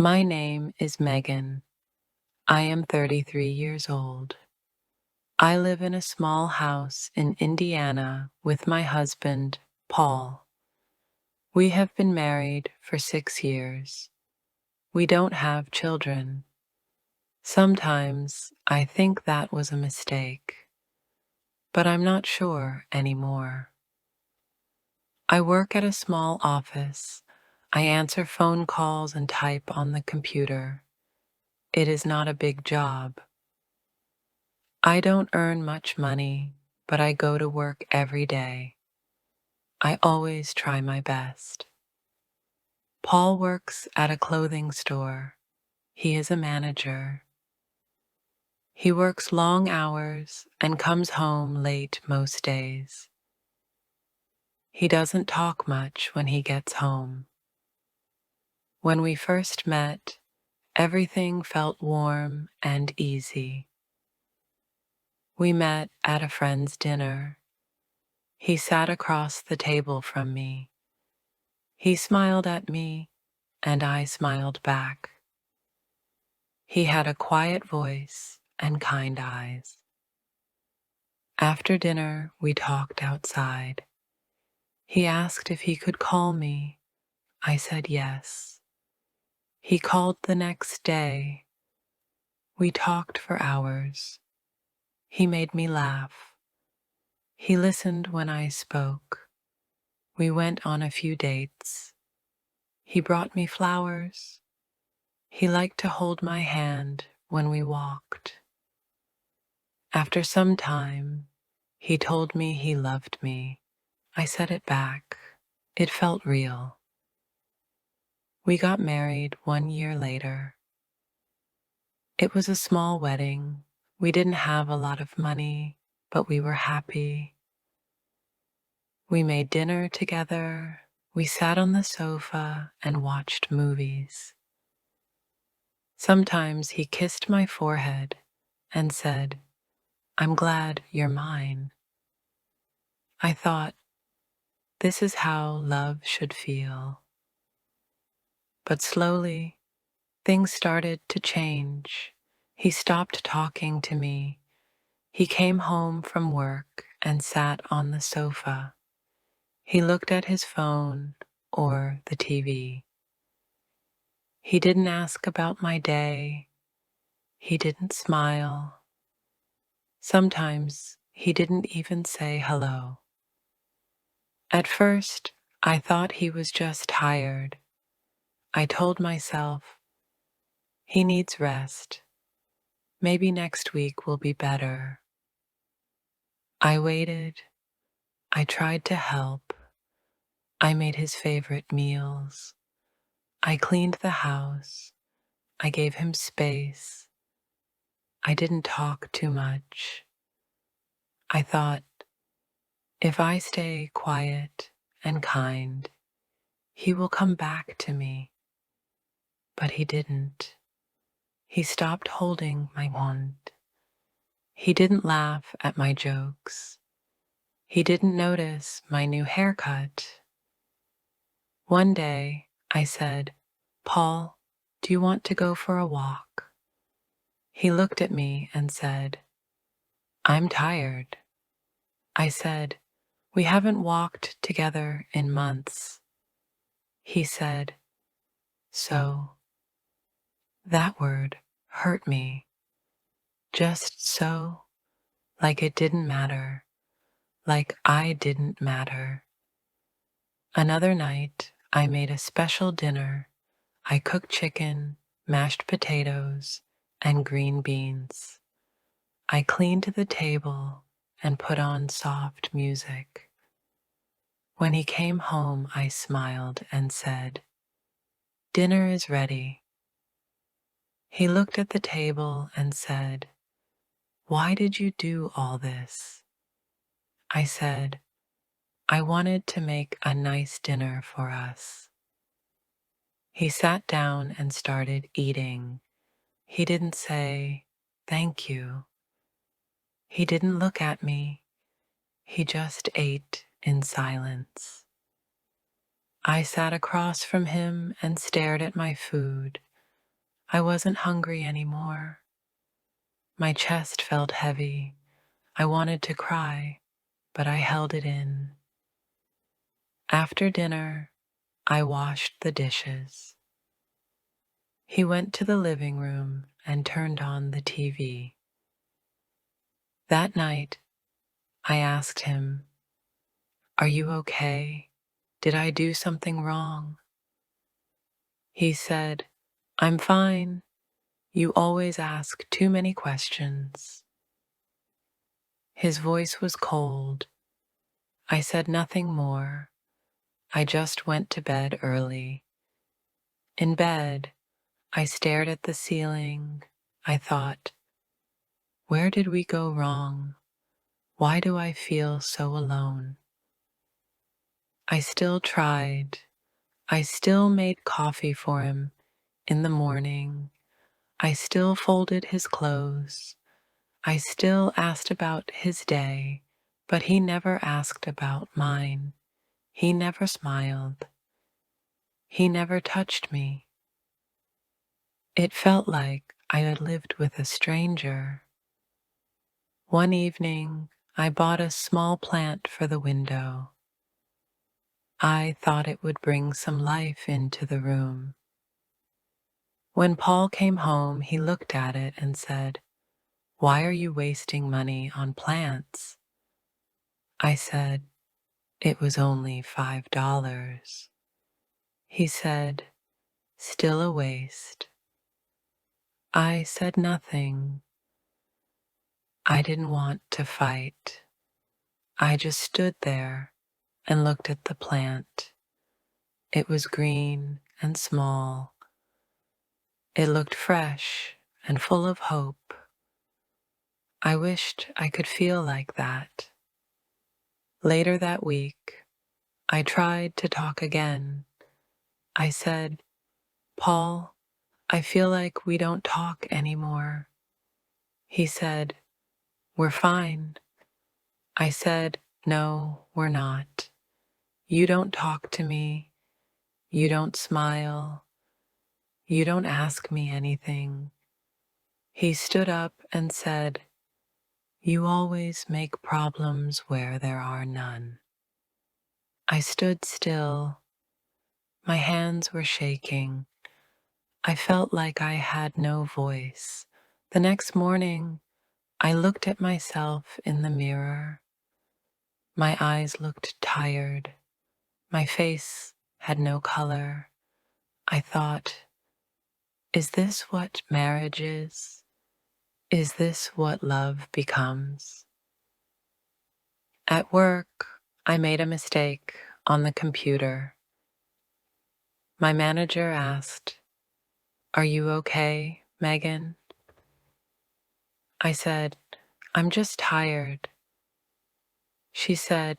My name is Megan. I am 33 years old. I live in a small house in Indiana with my husband, Paul. We have been married for 6 years. We don't have children. Sometimes I think that was a mistake, but I'm not sure anymore. I work at a small office. I answer phone calls and type on the computer. It is not a big job. I don't earn much money, but I go to work every day. I always try my best. Paul works at a clothing store. He is a manager. He works long hours and comes home late most days. He doesn't talk much when he gets home. When we first met, everything felt warm and easy. We met at a friend's dinner. He sat across the table from me. He smiled at me, and I smiled back. He had a quiet voice and kind eyes. After dinner, we talked outside. He asked if he could call me. I said yes. He called the next day. We talked for hours. He made me laugh. He listened when I spoke. We went on a few dates. He brought me flowers. He liked to hold my hand when we walked. After some time, he told me he loved me. I said it back. It felt real. We got married 1 year later. It was a small wedding. We didn't have a lot of money, but we were happy. We made dinner together. We sat on the sofa and watched movies. Sometimes he kissed my forehead and said, "I'm glad you're mine." I thought, this is how love should feel. But slowly, things started to change. He stopped talking to me. He came home from work and sat on the sofa. He looked at his phone or the TV. He didn't ask about my day. He didn't smile. Sometimes he didn't even say hello. At first, I thought he was just tired. I told myself, he needs rest. Maybe next week will be better. I waited. I tried to help. I made his favorite meals. I cleaned the house. I gave him space. I didn't talk too much. I thought, if I stay quiet and kind, he will come back to me. But he didn't. He stopped holding my hand. He didn't laugh at my jokes. He didn't notice my new haircut. One day, I said, "Paul, do you want to go for a walk?" He looked at me and said, "I'm tired." I said, "We haven't walked together in months." He said, "So?" That word hurt me. Just so, like it didn't matter, like I didn't matter. Another night, I made a special dinner. I cooked chicken, mashed potatoes, and green beans. I cleaned the table and put on soft music. When he came home, I smiled and said, "Dinner is ready." He looked at the table and said, "Why did you do all this?" I said, "I wanted to make a nice dinner for us." He sat down and started eating. He didn't say, "Thank you." He didn't look at me. He just ate in silence. I sat across from him and stared at my food. I wasn't hungry anymore. My chest felt heavy. I wanted to cry, but I held it in. After dinner, I washed the dishes. He went to the living room and turned on the TV. That night, I asked him, "Are you okay? Did I do something wrong?" He said, "I'm fine. You always ask too many questions." His voice was cold. I said nothing more. I just went to bed early. In bed, I stared at the ceiling. I thought, where did we go wrong? Why do I feel so alone? I still tried. I still made coffee for him in the morning. I still folded his clothes. I still asked about his day, but he never asked about mine. He never smiled. He never touched me. It felt like I had lived with a stranger. One evening, I bought a small plant for the window. I thought it would bring some life into the room. When Paul came home, he looked at it and said, "Why are you wasting money on plants?" I said, "It was only $5. He said, "Still a waste." I said nothing. I didn't want to fight. I just stood there and looked at the plant. It was green and small. It looked fresh and full of hope. I wished I could feel like that. Later that week, I tried to talk again. I said, "Paul, I feel like we don't talk anymore." He said, "We're fine." I said, "No, we're not. You don't talk to me. You don't smile. You don't ask me anything." He stood up and said, "You always make problems where there are none." I stood still. My hands were shaking. I felt like I had no voice. The next morning, I looked at myself in the mirror. My eyes looked tired. My face had no color. I thought, is this what marriage is? Is this what love becomes? At work, I made a mistake on the computer. My manager asked, "Are you okay, Megan?" I said, "I'm just tired." She said,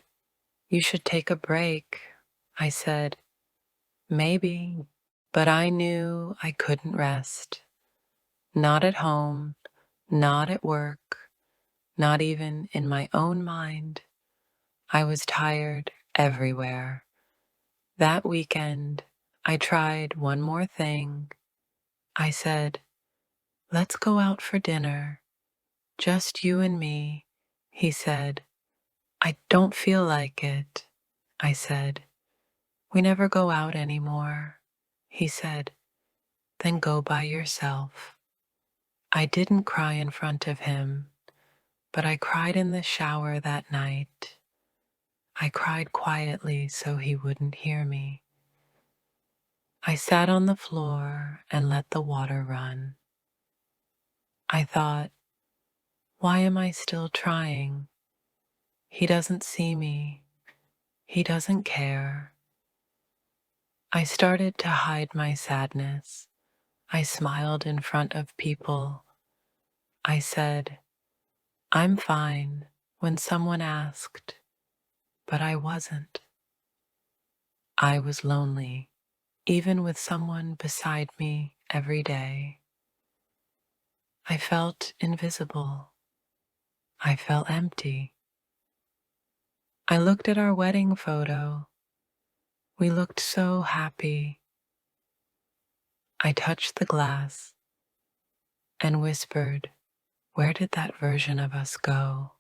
"You should take a break." I said, "Maybe," but I knew I couldn't rest. Not at home, not at work, not even in my own mind. I was tired everywhere. That weekend, I tried one more thing. I said, "Let's go out for dinner. Just you and me." He said, "I don't feel like it." I said, "We never go out anymore." He said, "Then go by yourself." I didn't cry in front of him, but I cried in the shower that night. I cried quietly so he wouldn't hear me. I sat on the floor and let the water run. I thought, why am I still trying? He doesn't see me. He doesn't care. I started to hide my sadness. I smiled in front of people. I said, "I'm fine," when someone asked, but I wasn't. I was lonely, even with someone beside me every day. I felt invisible. I felt empty. I looked at our wedding photo. We looked so happy. I touched the glass and whispered, "Where did that version of us go?"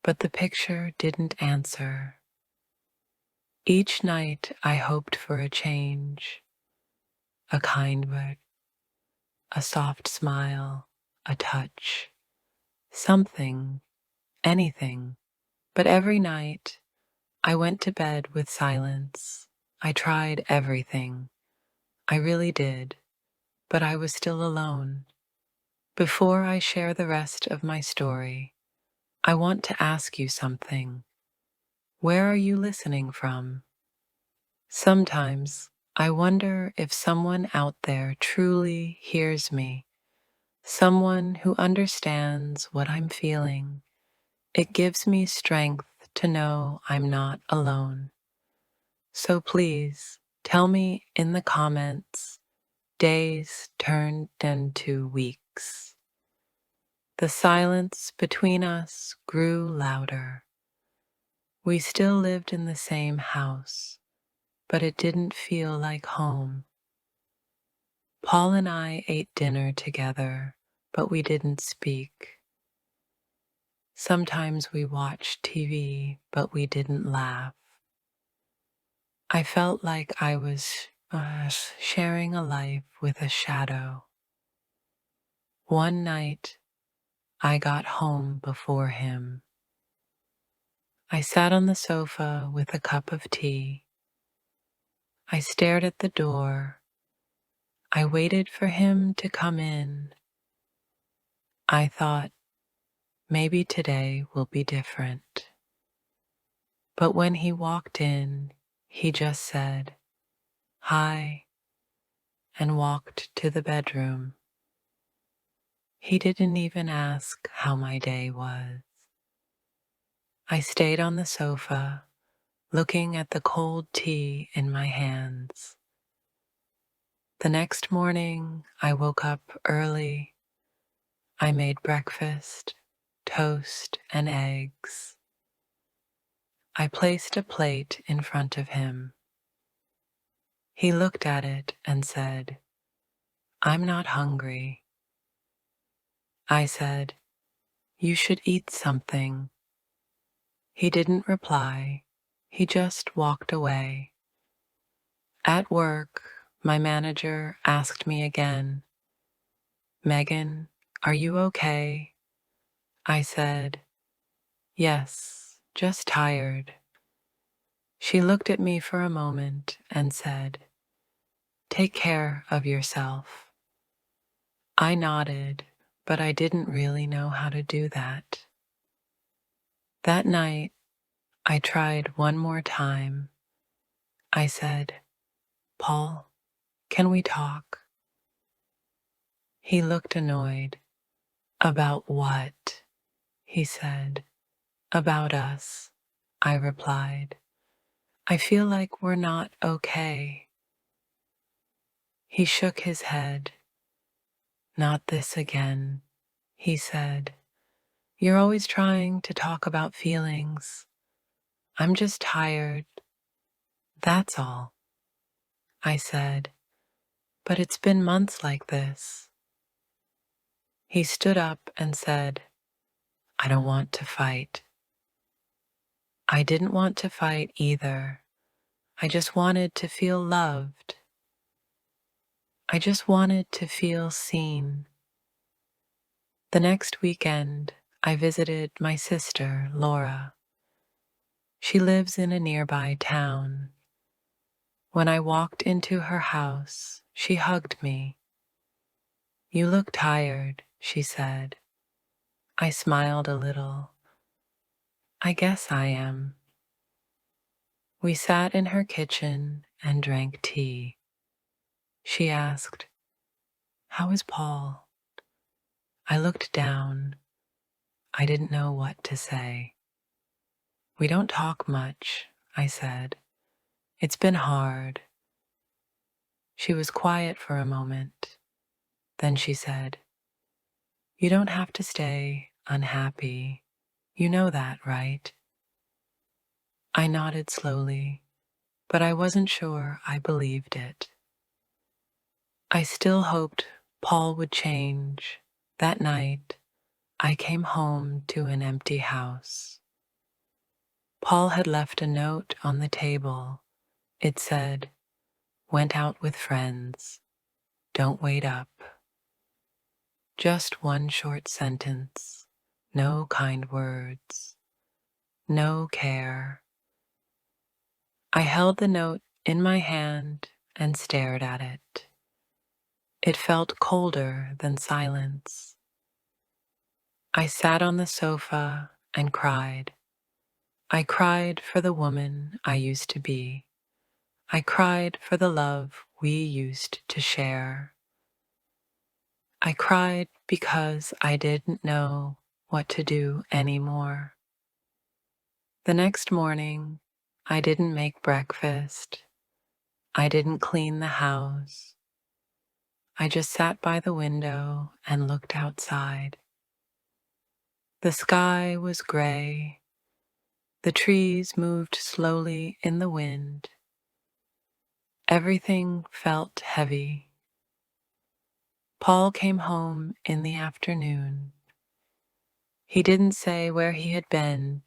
But the picture didn't answer. Each night I hoped for a change, a kind word, a soft smile, a touch, something, anything. But every night I went to bed with silence. I tried everything. I really did, but I was still alone. Before I share the rest of my story, I want to ask you something. Where are you listening from? Sometimes I wonder if someone out there truly hears me, someone who understands what I'm feeling. It gives me strength to know I'm not alone. So please tell me in the comments, days turned into weeks. The silence between us grew louder. We still lived in the same house, but it didn't feel like home. Paul and I ate dinner together, but we didn't speak. Sometimes we watched TV, but we didn't laugh. I felt like I was sharing a life with a shadow. One night, I got home before him. I sat on the sofa with a cup of tea. I stared at the door. I waited for him to come in. I thought, maybe today will be different. But when he walked in, he just said, "Hi," and walked to the bedroom. He didn't even ask how my day was. I stayed on the sofa, looking at the cold tea in my hands. The next morning, I woke up early. I made breakfast, toast, and eggs. I placed a plate in front of him. He looked at it and said, "I'm not hungry." I said, "You should eat something." He didn't reply. He just walked away. At work, my manager asked me again, "Megan, are you okay?" I said, "Yes, just tired." She looked at me for a moment and said, "Take care of yourself." I nodded, but I didn't really know how to do that. That night, I tried one more time. I said, "Paul, can we talk?" He looked annoyed. "About what?" he said. "About us," I replied. "I feel like we're not okay." He shook his head. "Not this again," he said. "You're always trying to talk about feelings. I'm just tired. That's all." I said, "But it's been months like this." He stood up and said, "I don't want to fight." I didn't want to fight either. I just wanted to feel loved. I just wanted to feel seen. The next weekend, I visited my sister, Laura. She lives in a nearby town. When I walked into her house, she hugged me. "You look tired," she said. I smiled a little. "I guess I am." We sat in her kitchen and drank tea. She asked, "How is Paul?" I looked down. I didn't know what to say. "We don't talk much," I said. "It's been hard." She was quiet for a moment. Then she said, "You don't have to stay unhappy. You know that, right?" I nodded slowly, but I wasn't sure I believed it. I still hoped Paul would change. That night, I came home to an empty house. Paul had left a note on the table. It said, "Went out with friends. Don't wait up." Just one short sentence. No kind words. No care. I held the note in my hand and stared at it. It felt colder than silence. I sat on the sofa and cried. I cried for the woman I used to be. I cried for the love we used to share. I cried because I didn't know what to do anymore. The next morning, I didn't make breakfast. I didn't clean the house. I just sat by the window and looked outside. The sky was gray. The trees moved slowly in the wind. Everything felt heavy. Paul came home in the afternoon. He didn't say where he had been.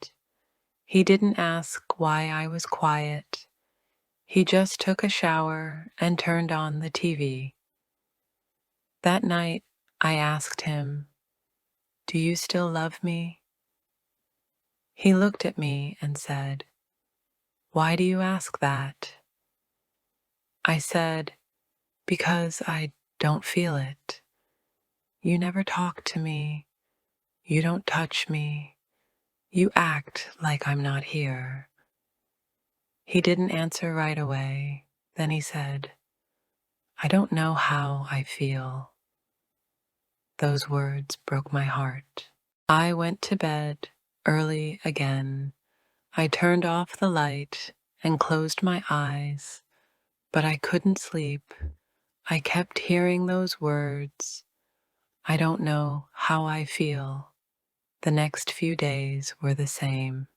He didn't ask why I was quiet. He just took a shower and turned on the TV. That night, I asked him, "Do you still love me?" He looked at me and said, "Why do you ask that?" I said, "Because I don't feel it. You never talk to me. You don't touch me. You act like I'm not here." He didn't answer right away. Then he said, "I don't know how I feel." Those words broke my heart. I went to bed early again. I turned off the light and closed my eyes, but I couldn't sleep. I kept hearing those words. I don't know how I feel. The next few days were the same.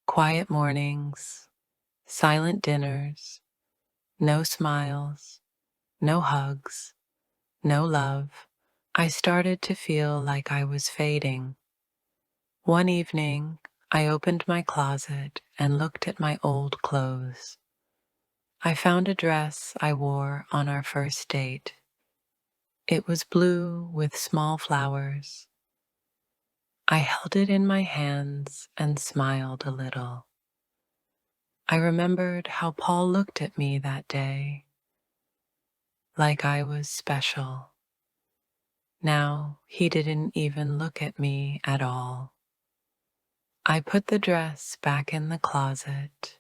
Quiet mornings, silent dinners, no smiles, no hugs, no love. I started to feel like I was fading. One evening, I opened my closet and looked at my old clothes. I found a dress I wore on our first date. It was blue with small flowers. I held it in my hands and smiled a little. I remembered how Paul looked at me that day, like I was special. Now he didn't even look at me at all. I put the dress back in the closet.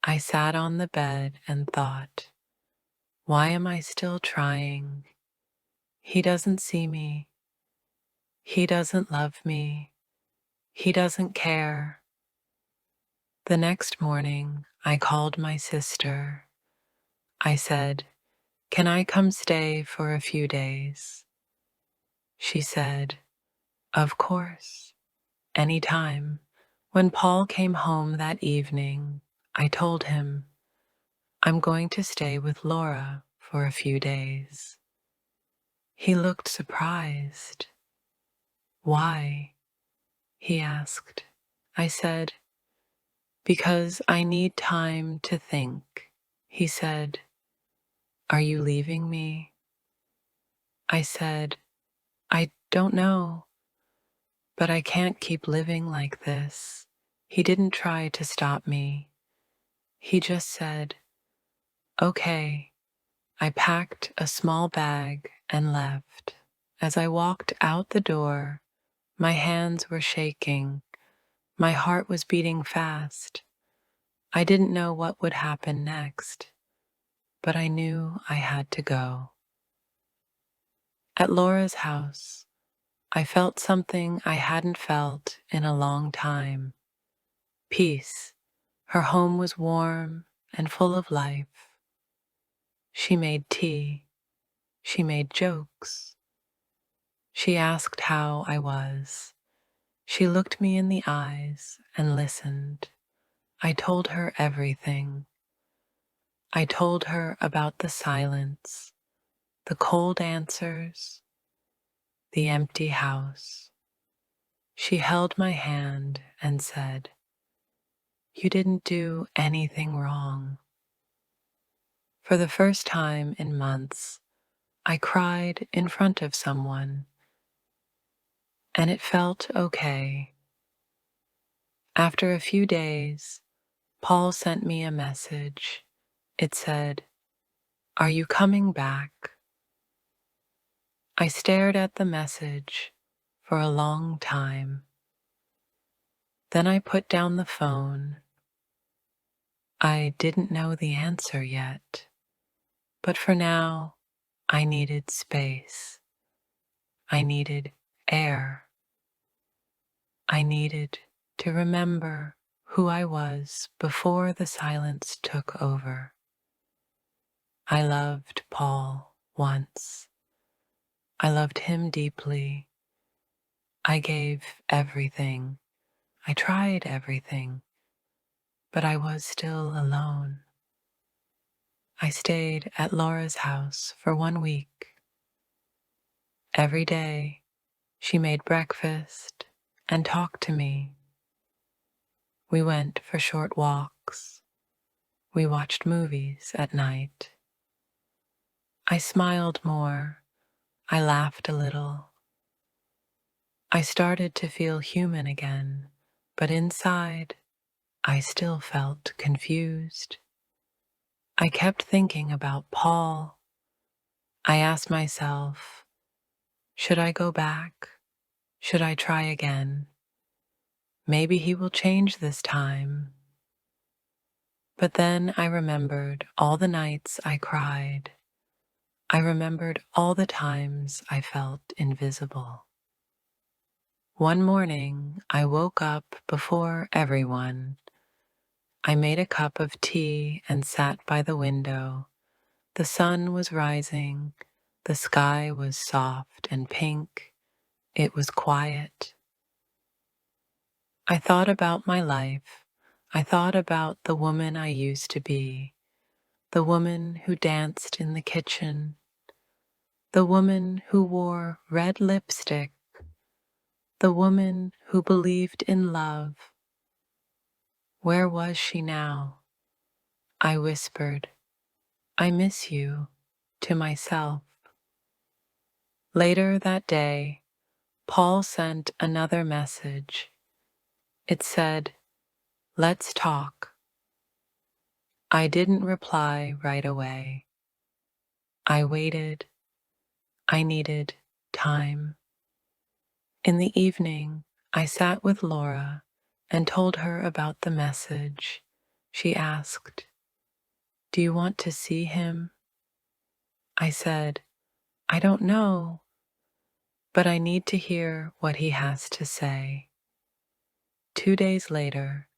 I sat on the bed and thought, why am I still trying? He doesn't see me. He doesn't love me. He doesn't care. The next morning, I called my sister. I said, "Can I come stay for a few days?" She said, "Of course, any time." When Paul came home that evening, I told him, "I'm going to stay with Laura for a few days." He looked surprised. "Why?" he asked. I said, "Because I need time to think." He said, "Are you leaving me?" I said, "I don't know, but I can't keep living like this." He didn't try to stop me. He just said, "Okay." I packed a small bag and left. As I walked out the door, my hands were shaking. My heart was beating fast. I didn't know what would happen next, but I knew I had to go. At Laura's house, I felt something I hadn't felt in a long time. Peace. Her home was warm and full of life. She made tea. She made jokes. She asked how I was. She looked me in the eyes and listened. I told her everything. I told her about the silence, The cold answers, the empty house. She held my hand and said, "You didn't do anything wrong." For the first time in months, I cried in front of someone, and it felt okay. After a few days, Paul sent me a message. It said, "Are you coming back?" I stared at the message for a long time. Then I put down the phone. I didn't know the answer yet, but for now, I needed space. I needed air. I needed to remember who I was before the silence took over. I loved Paul once. I loved him deeply. I gave everything. I tried everything, but I was still alone. I stayed at Laura's house for 1 week. Every day, she made breakfast and talked to me. We went for short walks. We watched movies at night. I smiled more. I laughed a little. I started to feel human again, but inside, I still felt confused. I kept thinking about Paul. I asked myself, should I go back? Should I try again? Maybe he will change this time. But then I remembered all the nights I cried. I remembered all the times I felt invisible. One morning, I woke up before everyone. I made a cup of tea and sat by the window. The sun was rising. The sky was soft and pink. It was quiet. I thought about my life. I thought about the woman I used to be, the woman who danced in the kitchen, the woman who wore red lipstick, the woman who believed in love. Where was she now? I whispered, "I miss you," to myself. Later that day, Paul sent another message. It said, "Let's talk." I didn't reply right away. I waited. I needed time. In the evening, I sat with Laura and told her about the message. She asked, "Do you want to see him?" I said, "I don't know, but I need to hear what he has to say." 2 days later,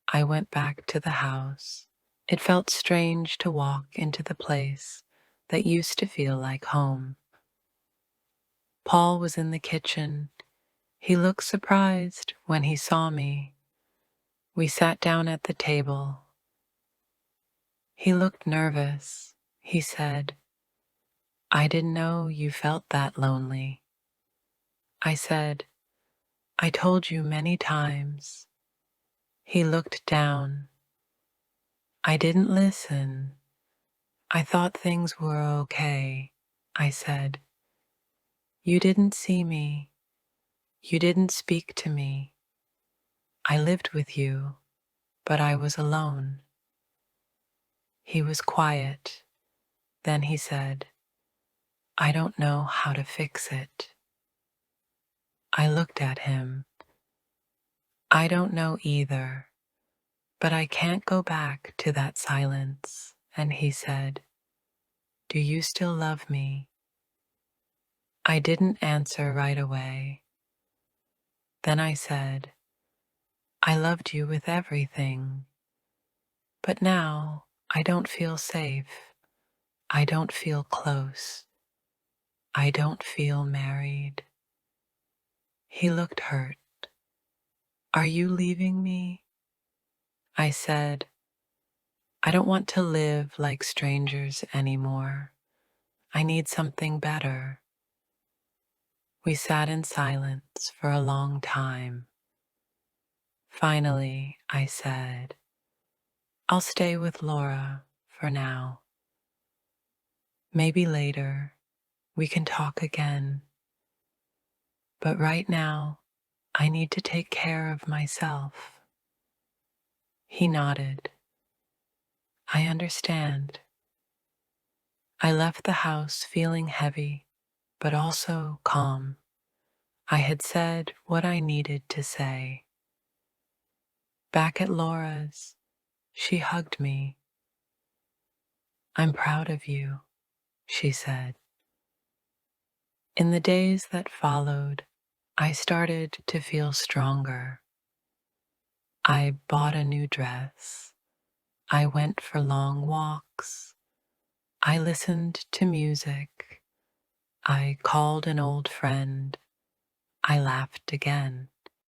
I went back to the house. It felt strange to walk into the place that used to feel like home. Paul was in the kitchen. He looked surprised when he saw me. We sat down at the table. He looked nervous. He said, "I didn't know you felt that lonely." I said, "I told you many times." He looked down. I didn't listen. I thought things were okay. I said, "You didn't see me. You didn't speak to me. I lived with you, but I was alone." He was quiet. Then he said, "I don't know how to fix it." I looked at him. "I don't know either, but I can't go back to that silence." And he said, "Do you still love me?" I didn't answer right away. Then I said, "I loved you with everything, but now I don't feel safe. I don't feel close. I don't feel married." He looked hurt. "Are you leaving me?" I said, "I don't want to live like strangers anymore. I need something better. We sat in silence for a long time. Finally, I said, I'll stay with Laura for now. Maybe later we can talk again. But right now, I need to take care of myself. He nodded. I understand. I left the house feeling heavy, but also calm. I had said what I needed to say. Back at Laura's, she hugged me. I'm proud of you, she said. In the days that followed, I started to feel stronger. I bought a new dress. I went for long walks. I listened to music. I called an old friend. I laughed again.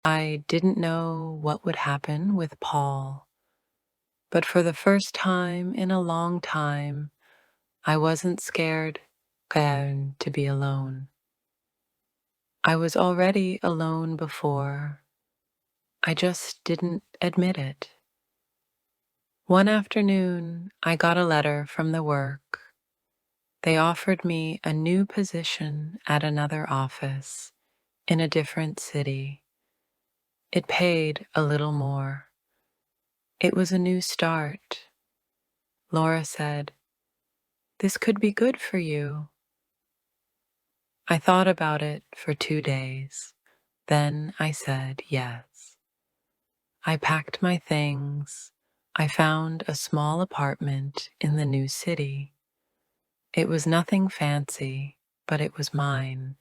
I didn't know what would happen with Paul, but for the first time in a long time, I wasn't scared to be alone. I was already alone before. I just didn't admit it. One afternoon, I got a letter from the work. They offered me a new position at another office in a different city. It paid a little more. It was a new start. Laura said, "This could be good for you." I thought about it for 2 days. Then I said yes. I packed my things. I found a small apartment in the new city. It was nothing fancy, but it was mine.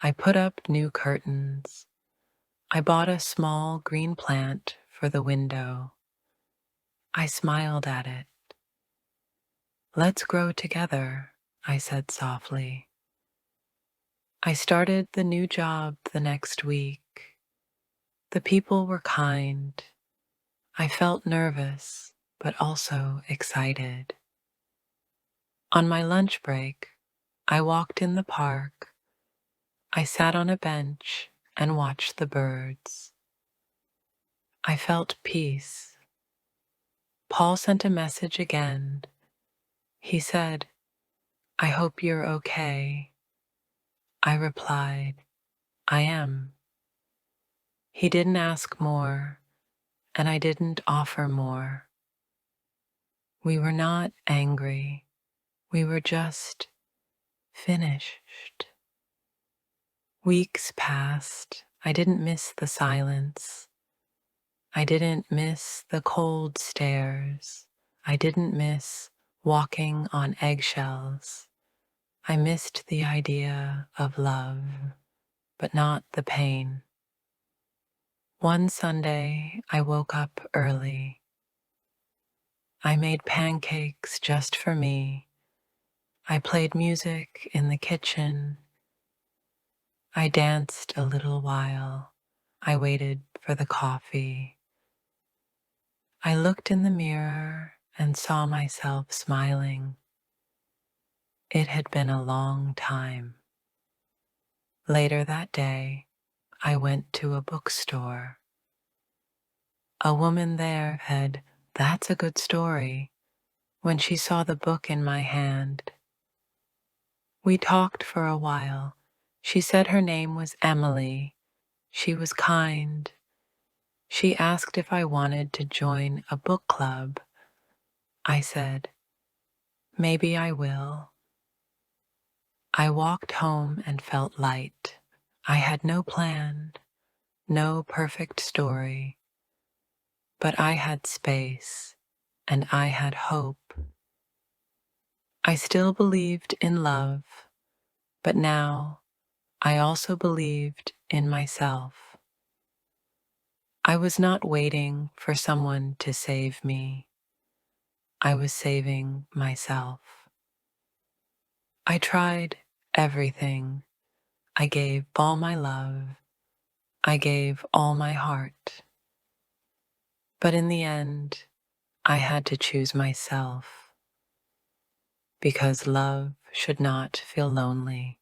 I put up new curtains. I bought a small green plant for the window. I smiled at it. Let's grow together, I said softly. I started the new job the next week. The people were kind. I felt nervous, but also excited. On my lunch break, I walked in the park. I sat on a bench and watched the birds. I felt peace. Paul sent a message again. He said, "I hope you're okay." I replied, "I am." He didn't ask more, and I didn't offer more. We were not angry. We were just finished. Weeks passed. I didn't miss the silence. I didn't miss the cold stares. I didn't miss walking on eggshells. I missed the idea of love, but not the pain. One Sunday, I woke up early. I made pancakes just for me. I played music in the kitchen. I danced a little while. I waited for the coffee. I looked in the mirror and saw myself smiling. It had been a long time. Later that day, I went to a bookstore. A woman there said, "That's a good story," when she saw the book in my hand. We talked for a while. She said her name was Emily. She was kind. She asked if I wanted to join a book club. I said, "Maybe I will." I walked home and felt light. I had no plan, no perfect story, but I had space and I had hope. I still believed in love, but now I also believed in myself. I was not waiting for someone to save me. I was saving myself. I tried everything. I gave all my love. I gave all my heart. But in the end, I had to choose myself because love should not feel lonely.